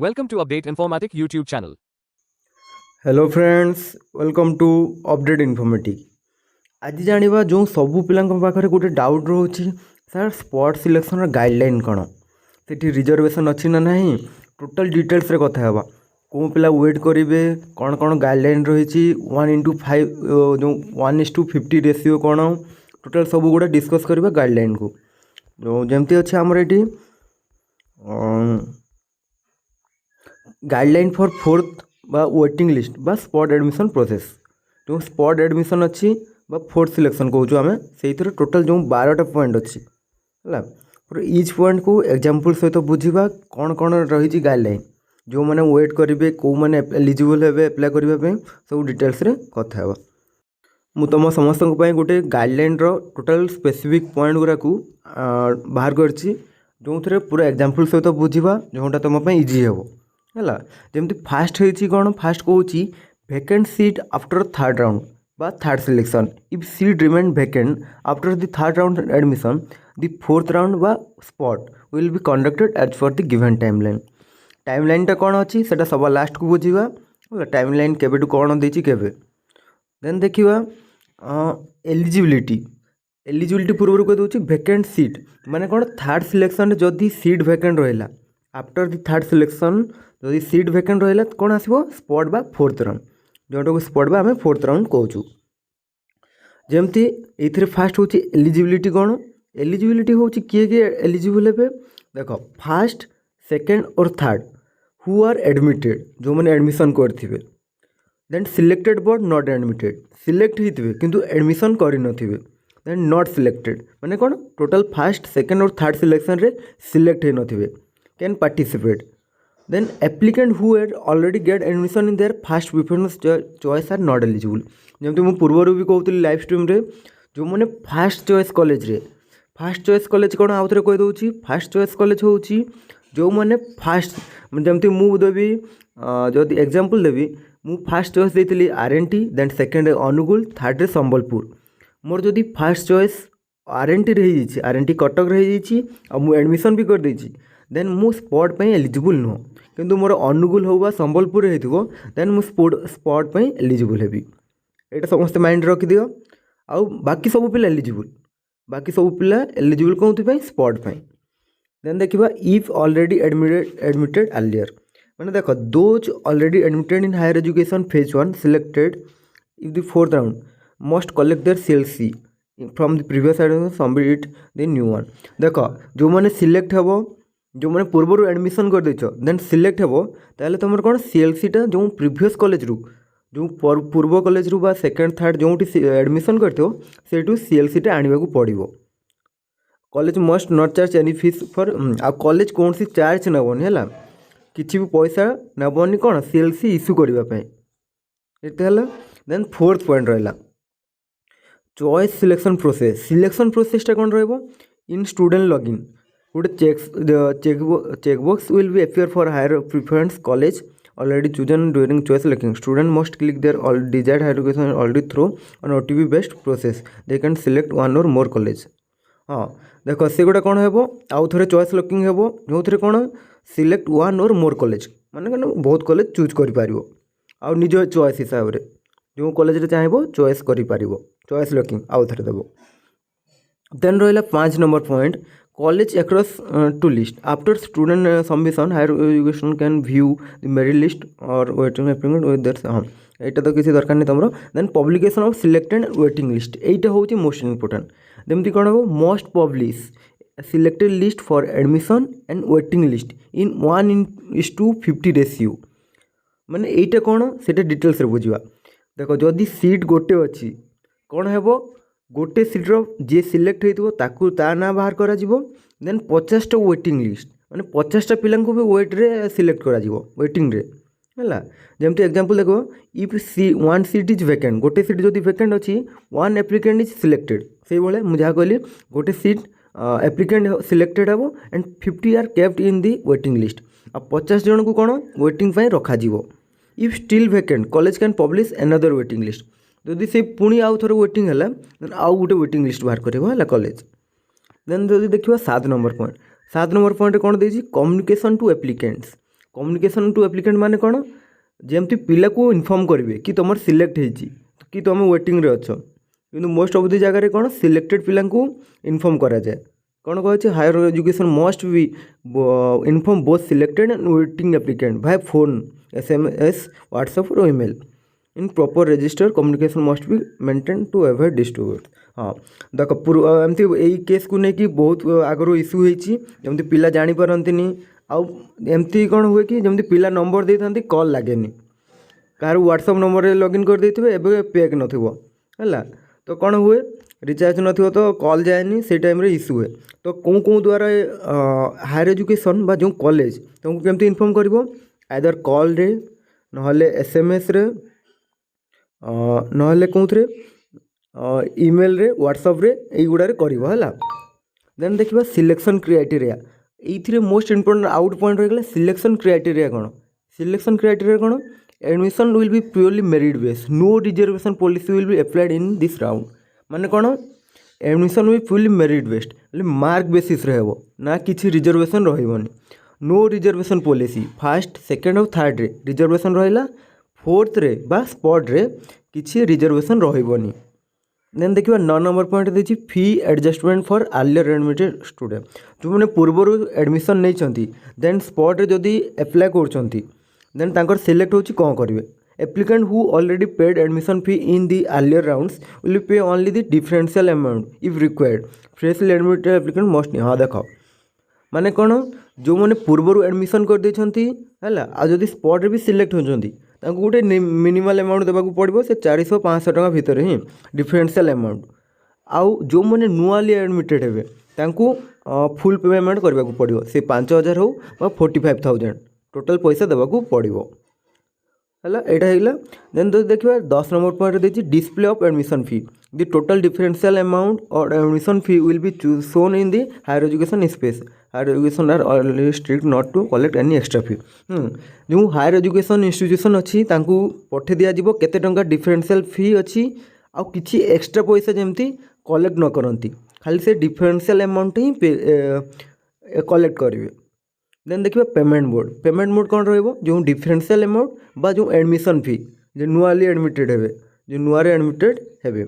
Welcome to Update Informatic YouTube channel. Hello friends, welcome to update informatic. आज जानिबा जो सबु पिलांक पाखरे गोटे डाउट रोची सर स्पॉट सिलेक्शन गाइडलाइन कौन से रिजर्वेशन अच्छी ना नहीं टोटल डिटेल्स रे कथा हेबा को पिला वेट करेंगे कौन कौन गाइडलाइन रही 1:5 जो 1:50 रेशियो कौन टोटल सब गुड़ा डिस्कस करबा गाइडलाइन को जो जमती अच्छे आमर ये गाइडलाइन फॉर फोर्थ बा वेटिंग लिस्ट बा स्पॉट एडमिशन प्रोसेस जो स्पॉट एडमिशन अच्छी बा फोर्थ सिलेक्शन कहूँ आम से टोटल जो 12टा पॉइंट अच्छी है पूरा इच पॉइंट को एग्जांपल सहित बुझा कौन कौन रही गाइडलाइन जो मैंने वेट करेंगे कौ मैंने एलिजिबल हे अप्लाई करने सब डिटेल्स रे कथा है मु तुम समस्त गोटे गाइडलाइन टोटल स्पेसिफिक पॉइंट गुरा को बाहर करछि जो थे पूरा एग्जांपल सहित बुझा जोटा तुम इजी हे है जमी फास्ट होती कौन फास्ट कहूँ vacant seat after third round बा third selection if seat remain vacant after the third round admission the fourth round बा spot will be conducted as for the given timeline टा कौन अच्छी से सब लास्ट को बुझा टाइमलाइन केबेटू कौन देती केबे देन देखा एलिजिबिलिटी पूर्व कह दूँ वैकेंट सीट माने कौन थर्ड सिलेक्शन जदि सीट वैकेंट रहा आफ्टर द थर्ड सिलेक्शन जदि सीट वैकेंट रहा कौन आसो स्पॉट बा फोर्थ राउंड जोटा को स्पॉट बा आम फोर्थ राउंड कहूँ जमती ये फास्ट हूँ एलिजिबिलिटी कौन एलिजिबिलिटी हूँ किए किए एलिजिबल हे देख फास्ट सेकेंड और थर्ड हु आर एडमिटेड जो मैंने एडमिशन करेंगे then selected but not admitted select होते किंतु एडमिशन करें देन नॉट सिलेक्टेड माने कौन टोटल फास्ट सेकेंड और थर्ड सिलेक्शन रे सिलेक्ट हो can participate then applicant who had already get admission in their first preference choice are not eligible जमी मुझे पूर्वर भी कहूँ लाइव स्ट्रीम रे जो मैंने फास्ट चॉइस कॉलेज रे फास्ट चॉइस कॉलेज कौन आउ थे कहीदे फास्ट चॉइस कॉलेज हूँ जो मैंने फास्ट जमी मुझे देवी जदि एग्जांपल देवी मु फास्ट चॉइस देती RNT then second Angul third Sambalpur मोर जदि फास्ट चॉइस RNT रही RNT कटक रही मुझे एडमिशन भी कर देछि देन मु स्पॉट पे एलिजिबल नुह किंतु मोर अनुगुल हो संबलपुर हो देन मु स्पॉट पे एलिजिबल हेबी एटा समस्त माइंड रखि दियो आउ बाकी सब पिला एलिजिबल कौन स्पॉट पे देन देखा इफ ऑलरेडी एडमिटेड अर्लियर मैंने देख those already admitted in higher education phase 1 selected if the fourth round must collect their CLC from the previous admission submit the new one देख जो मैंने select हे जो मैंने पूर्व एडमिशन कर देछ देन सिलेक्ट हे ताले तुम कौन CLC टा जो प्रीवियस कॉलेज रू जो पूर्व कॉलेज रू बा सेकेंड थर्ड जो एडमिशन करथो सेठू CLC टा आनिबा को पड़िबो college must not charge any fee for a college कौन सी चार्ज नबनी है किसी भी पैसा नबनी कौन CLC इश्यू करने देन फोर्थ पॉइंट रहा चॉइस सिलेक्शन प्रोसेसटा कौन इन स्टूडेंट लॉगिन गोटे checkbox will be appear for higher preference college already chosen during choice selecting student must click their all desired higher education already through on OTP based process they can select one or more college हाँ देख से गोटे कौन हो आउ थे choice locking हो जो थे कौन select one or more college माने बहुत कॉलेज चूज कर आउ निज चॉइस हिसाब से जो कॉलेज चाहब चॉइस कर चॉइस लॉकिंग आउ थे देव देन रहा 5 number point college across to list after student submission higher education can view the merit list और वेटिंग एप्लीकेंट विथ देयर हाँ यहाँ तो किसी दरकार नहीं तुम then publication of selected waiting list यहाँ हूँ मोस्ट इंपोर्टेंट जमी कौन हम most publish selected list for admission and waiting list in 1:50 ratio माने यहाँ कौन से डिटेल्स बुझा देख जदि सीट गोटे अच्छी कौन हे गोटे सीट्र जी सिलेक्ट होता ता ना बाहर करा देन 50टा वेटिंग लिस्ट माने 50टा पिला भी वेट्रे सिलेक्ट करा वेटिंग रे है जमती एग्जांपल देखो if one seat is vacant गोटे सीट जदि वैकेंट अच्छी वन एप्लिकेंट इज सिलेक्टेड से भाई मुझे कहली गोटे सीट एप्लिकेंट सिलेक्टेड हे and 50 are kept in the waiting list आ 50 जन को कौन वेटिंग पे रखा if still vacant college can publish another waiting list जदि से पुणी आउ थोड़े वेटिंग है देन आउ गोटे वेटिंग लिस्ट बाहर कर कॉलेज देन जब देखा 7 नंबर पॉइंट कौन देती communication to applicants communication to applicant माने कौन जमती पिला को इनफॉर्म करेंगे कि तुम सिलेक्ट होती कि तुम वेटिंग रे अच्छ किंतु मोस्ट ऑफ द जगह कौन सिलेक्टेड पिला को इनफॉर्म करा जाए कौन कहे higher education must be inform both selected and waiting applicant by phone SMS WhatsApp और email in proper register communication must be maintain to avoid distribute. हाँ देख एमती यही केस को लेकिन बहुत आगु इश्यू होती पिला जापारती आमती कौन हुए कि जमी पिला नंबर दे था कॉल लगे कहार व्हाट्सएप नंबर लॉगिन कर देते एवं पैक है तो कौन हुए रिचार्ज न तो कॉल जाए से टाइम इश्यू हुए तो कौन द्वारा हायर एजुकेशन बा जो कॉलेज तुमको केमती इनफॉर्म कर आइदर कॉल रे नहले SMS रे नहले कौन ईमेल रे व्हाट्सएप रे युड़ा है। देन देखा सिलेक्शन क्राइटेरिया ये मोस्ट इम्पोर्टेंट आउट पॉइंट रही सिलेक्शन क्राइटेरिया कौन सिलेक्शन क्राइटेरिया कौन admission will be purely merit base no reservation policy will be applied in this round माने कौन एडमिशन भी fully merit based mark basis हो ना किसी रिजर्वेशन रही no reservation policy first second और थर्ड रे रिजर्वेशन रहा फोर्थ रे बा स्पॉट रे किसी रिजर्वेशन रही। देन देखिए 9 नंबर पॉइंट देखिए fee adjustment for earlier admitted student जो मैंने पूर्वर एडमिशन नहीं देन स्पॉट रे जदि अप्लाई कर देन तांकर सिलेक्ट होची कौन करेंगे applicant who already paid admission fee in the earlier rounds will pay only the differential amount if required freshly admitted applicant must हाँ देख माने कौन जो मैंने पूर्वर एडमिशन कर देछंती हैला आ जदि स्पॉट रे भी सिलेक्ट होचंती तांको गोटे मिनिमल अमाउंट देबाकू पड़िबो से 400-500 टका भितर ही डिफरेंशियल अमाउंट आउ जो मैंने नुआली एडमिटेड हेबे तांको फुल पेमेंट करबाकू पड़िबो से 5000 हो बा 45,000 टोटल पैसा देबाकू पड़िबो है यहाँ। देन तो देखिए 10 नंबर पॉइंट देखिए display of admission fee the total differential amount और admission fee will be shown in the higher education space higher education are already strict not to collect any extra fee जो higher education institution अच्छी पठे दिज्व केते टंका differential फी अच्छी आ किसी extra पैसा जमती collect न करती खाली से डिफरेंशियल अमाउंट ही कलेक्ट करेंगे। देन देखिए पेमेंट मोड कौन रही जो डिफरेंशियल अमाउंट बा जो एडमिशन फी जो नुआली एडमिटेड हे जो नुआरे एडमिटेड हे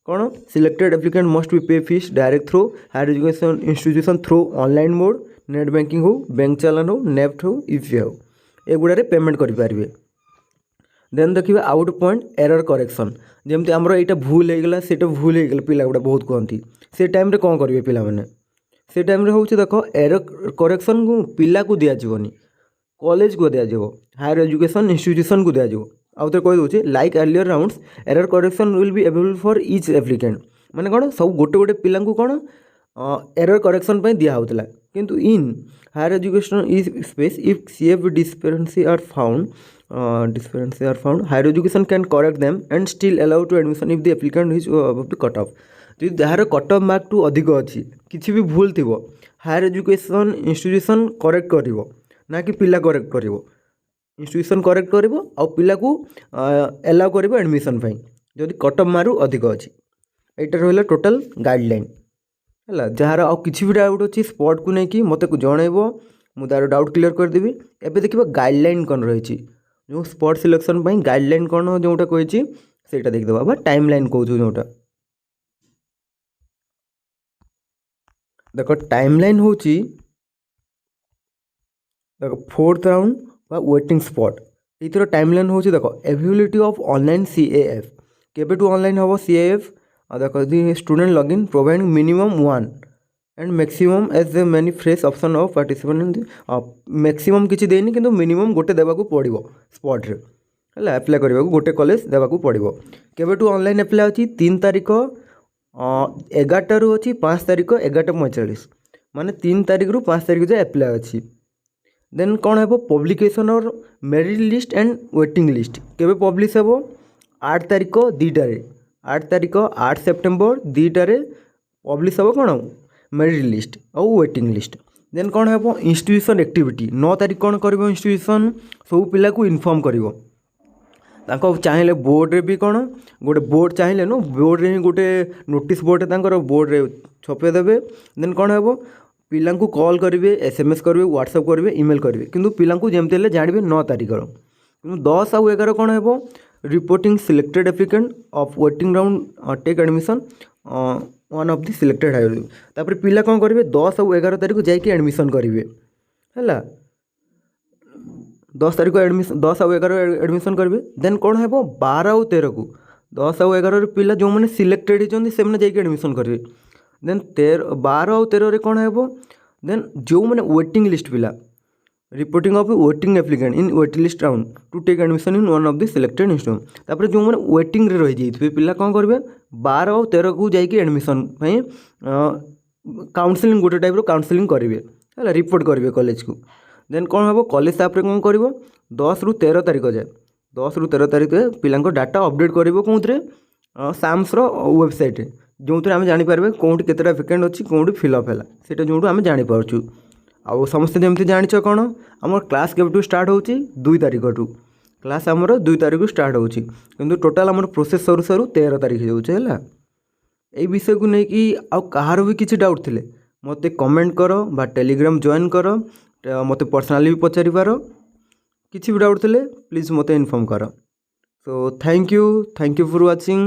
कौन selected applicant must be pay fees direct through higher education institution through online mode net banking हो बैंक चालान हो नेफ्ट हो यूपीआई हो एगुड़े पेमेंट करेंगे। देन देखिए आउट पॉइंट एरर करेक्शन जमती आमर यहाँ भूल होगा से भूल होगा पिला गुड़ा बहुत कहती से टाइम कौन करेंगे पिला माने से टाइम हूँ देख एरर करेक्शन को पिला को दिज्वनी कॉलेज को दिज्व हायर एजुकेशन इंस्टीट्यूशन को दिज्व आउ तो कही दूसरे like earlier rounds error correction will be available for each applicant माने कौन सब गोटे गोटे पिला कौन एरर करेक्शन दिया होता किंतु in higher education is space if CF discrepancy are found higher education can correct them and still allow to admission if the applicant is above the cut off जो जार कट ऑफ मार्क टू अधिक अच्छी किसी भी भूल थी higher education institution correct कर ना कि पिला करेक्ट कर इंस्टीट्यूशन करेक्ट कर पिला को एलाउ कर एडमिशन जदि कट ऑफ मार्क अधिक अच्छी यहाँ रहा टोटल गाइडलाइन है जार आ किसी भी डाउट अच्छी स्पॉट को लेकिन मत जनइब मुझे डाउट क्लीयर करदेवी। एबे देखिए गाइडलाइन कौन रही जो स्पॉट सिलेक्शन गाइडलाइन कौन जोटा कही से देखिए टाइम लाइन कौन जोटा देख टाइमलाइन हूँ देख 4th राउंड बा वेटिंग स्पॉट ये टाइमलाइन हूँ देख अवेलेबिलिटी ऑफ ऑनलाइन CAF केबेटू ऑनलाइन हम CAF देख the student login providing minimum 1 and maximum as the many fresh option of participant maximum किसी देनी किंतु मिनिमम गोटे देवाक पड़ो स्पॉट रे है अप्लाई करने गोटे कॉलेज देवाक पड़ो केबेटू ऑनलाइन अप्लाई अच्छी 3 तारीख 11 अच्छी 5 तारीख 11:45 माने 3 तारीख रु 5 तारीख जाए अप्लाई अच्छी। देन कौन है पब्लिकेशन और merit list and waiting list केबे पब्लिश हे 8 तारीख 2टारे 8 तारीख 8 सेप्टेम्बर 2टारे पब्लिश हे कौन मेरिट लिस्ट और वेटिंग लिस्ट। देन कौन है इंस्टीट्यूशन एक्टिविटी 9 तारीख कौन कर इंस्टीट्यूशन सब पिला को इनफॉर्म कर चाहिए बोर्ड रे भी कौन गोटे बोर्ड चाहिए नो बोर्ड रे ही गोटे नोटिस बोर्ड बोर्ड रे छपे देवे। देन कौन है ପିଲାଙ୍କୁ କଲ୍ କରିବେ, SMS କରିବେ, WhatsApp କରିବେ, ଇମେଲ୍ କରିବେ, କିନ୍ତୁ ପିଲାଙ୍କୁ ଯେମିତି ହେଲେ ଜାଣିବେ 9 ତାରିଖର। କିନ୍ତୁ 10 ଆଉ 11 କ'ଣ ହେବ, reporting selected applicant of waiting round take admission one of the selected higher. ତାପରେ ପିଲା କ'ଣ କରିବେ, 10 ଆଉ 11 ତାରିଖ ଯାଇକି ଆଡ଼ମିସନ୍ କରିବେ ହେଲା। 10 ତାରିଖ 10 ଆଉ 11 ଆଡ଼ମିସନ୍ କରିବେ। ଦେନ୍ କ'ଣ ହେବ, 12 ଆଉ 13କୁ 10 ଆଉ 11ରେ ପିଲା ଯେଉଁମାନେ ସିଲେକ୍ଟେଡ୍ ହେଇଛନ୍ତି ସେମାନେ ଯାଇକି ଆଡ଼ମିସନ୍ କରିବେ। ଦେନ୍ 12 ଆଉ 13ରେ କ'ଣ ହେବ, ଦେନ୍ ଯେଉଁମାନେ ୱେଟିଂ ଲିଷ୍ଟ ପିଲା, reporting of waiting applicant in waiting list round to take admission in one of the selected institute. ତାପରେ ଯେଉଁମାନେ ୱେଟିଂରେ ରହିଯାଇଥିବେ ପିଲା କ'ଣ କରିବେ, 12 ଆଉ 13କୁ ଯାଇକି ଆଡ଼ମିସନ୍ ପାଇଁ କାଉନସିଲିଂ, ଗୋଟେ ଟାଇପ୍ର କାଉନସିଲିଂ କରିବେ ହେଲା, ରିପୋର୍ଟ କରିବେ କଲେଜକୁ। ଦେନ୍ କ'ଣ ହେବ, କଲେଜ ତାପରେ କ'ଣ କରିବ, 10ରୁ 13 ତାରିଖ ଯାଏ, 10ରୁ 13 ତାରିଖରେ ପିଲାଙ୍କ ଡାଟା ଅପଡ଼େଟ୍ କରିବ କେଉଁଥିରେ, ସାମ୍ସର ୱେବସାଇଟ୍ରେ, ଯେଉଁଥିରେ ଆମେ ଜାଣିପାରିବା କେଉଁଠି କେତେଟା ଭେକେଣ୍ଟ ଅଛି, କେଉଁଠି ଫିଲ୍ଅପ୍ ହେଲା, ସେଇଟା ଯେଉଁଠୁ ଆମେ ଜାଣିପାରୁଛୁ। ଆଉ ସମସ୍ତେ ଯେମିତି ଜାଣିଛ କ'ଣ, ଆମର କ୍ଲାସ୍ କେବେଠୁ ଷ୍ଟାର୍ଟ ହେଉଛି, 2 ତାରିଖଠୁ କ୍ଲାସ୍ ଆମର 2 ତାରିଖରୁ ଷ୍ଟାର୍ଟ ହେଉଛି, କିନ୍ତୁ ଟୋଟାଲ୍ ଆମର ପ୍ରୋସେସ୍ ସରୁ ସରୁ 13 ତାରିଖ ଯାଉଛି ହେଲା। ଏଇ ବିଷୟକୁ ନେଇକି ଆଉ କାହାର ବି କିଛି ଡାଉଟ୍ ଥିଲେ ମୋତେ କମେଣ୍ଟ କର ବା ଟେଲିଗ୍ରାମ ଜଏନ୍ କର, ମୋତେ ପର୍ସନାଲି ବି ପଚାରିପାର। କିଛି ବି ଡାଉଟ୍ ଥିଲେ ପ୍ଲିଜ୍ ମୋତେ ଇନଫର୍ମ କର। So thank you for watching.